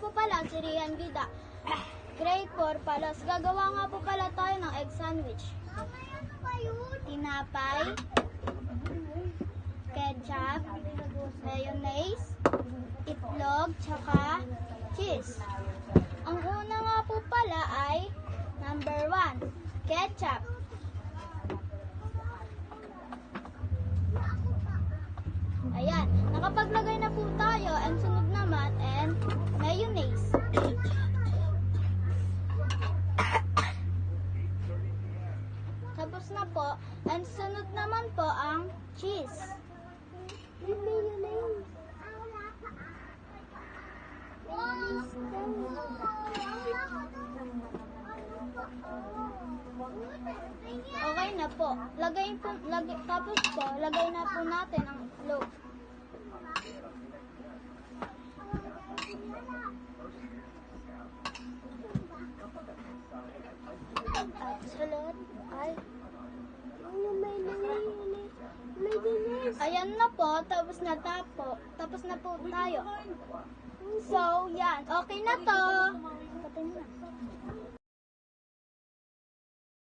po pala si Rian Vida. Grade 4 palos. Gagawa nga po pala tayo ng egg sandwich. Tinapay, ketchup, mayonnaise, itlog, tsaka cheese. Ang una nga po pala ay number 1, ketchup. Ayan, nakapaglagay na po tayo, and sunod naman, and mayonnaise. Tapos na po, and sunod naman po ang cheese. Okay na po. Tapos po, lagay na po natin ang itlog. At sunod ay ayan na po, tapos na po tayo. So, yan. Okay na to. Patay mo na.